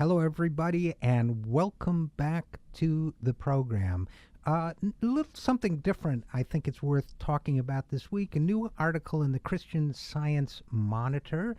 Hello, everybody, and welcome back to the program. A little something different I think it's worth talking about this week. A new article in the Christian Science Monitor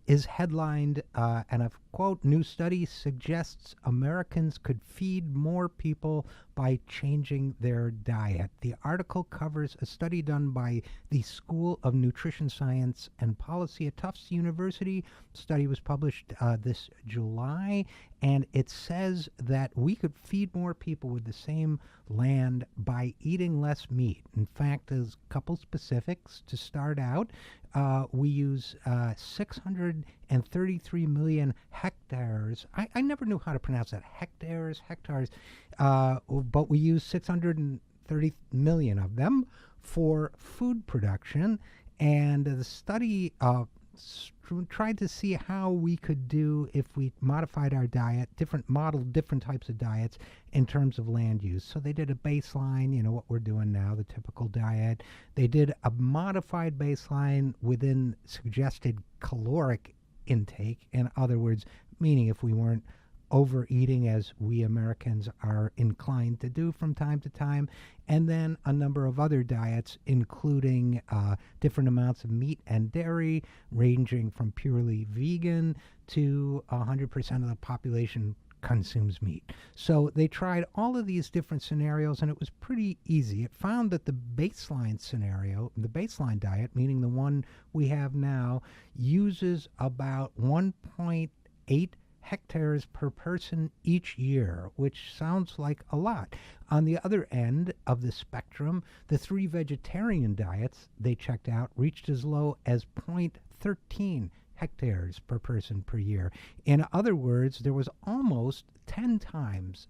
is headlined, and a quote, new study suggests Americans could feed more people by changing their diet. The article covers a study done by the School of Nutrition Science and Policy at Tufts University. The study was published this July, and it says that we could feed more people with the same land by eating less meat. In fact, there's a couple specifics to start out. We use 633 million hectares. I never knew how to pronounce that. Hectares, but we use 630 million of them for food production. And the study tried to see how we could do if we modified our diet, modeled different types of diets in terms of land use. So they did a baseline, what we're doing now, the typical diet. They did a modified baseline within suggested caloric intake. In other words, meaning if we weren't overeating as we Americans are inclined to do from time to time, and then a number of other diets, including different amounts of meat and dairy, ranging from purely vegan to 100% of the population consumes meat. So they tried all of these different scenarios, and it was pretty easy. It found that the baseline scenario, the baseline diet, meaning the one we have now, uses about 1.8 hectares per person each year, which sounds like a lot. On the other end of the spectrum, the three vegetarian diets they checked out reached as low as 0.13 hectares per person per year. In other words, there was almost 10 times,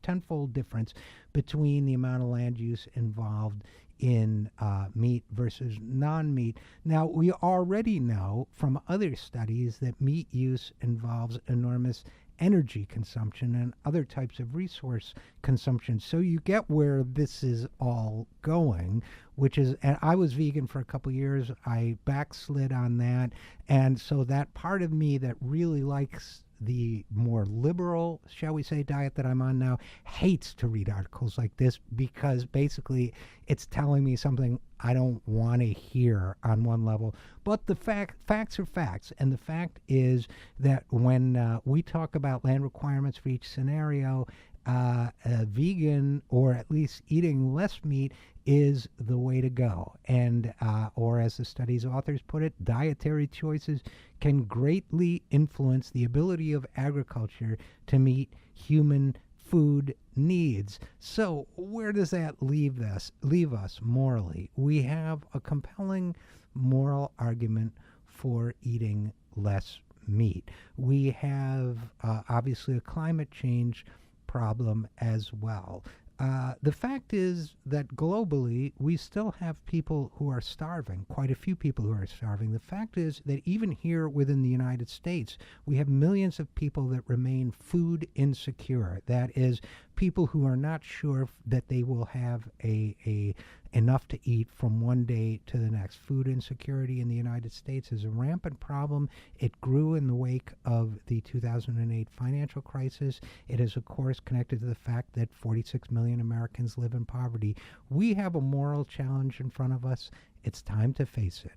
tenfold difference between the amount of land use involved in meat versus non-meat. Now, we already know from other studies that meat use involves enormous energy consumption and other types of resource consumption. So you get where this is all going, which is, and I was vegan for a couple years. I backslid on that. And so that part of me that really likes the more liberal, shall we say, diet that I'm on now, hates to read articles like this, because basically it's telling me something I don't want to hear on one level. But the facts are facts. And the fact is that when we talk about land requirements for each scenario, vegan, or at least eating less meat, is the way to go. And or as the study's authors put it, dietary choices can greatly influence the ability of agriculture to meet human food needs. So where does that leave us morally? We have a compelling moral argument for eating less meat. We have obviously a climate change problem as well. The fact is that globally, we still have people who are starving, quite a few people who are starving. The fact is that even here within the United States, we have millions of people that remain food insecure. That is, people who are not sure that they will have enough to eat from one day to the next. Food insecurity in the United States is a rampant problem. It grew in the wake of the 2008 financial crisis. It is, of course, connected to the fact that 46 million Americans live in poverty. We have a moral challenge in front of us. It's time to face it.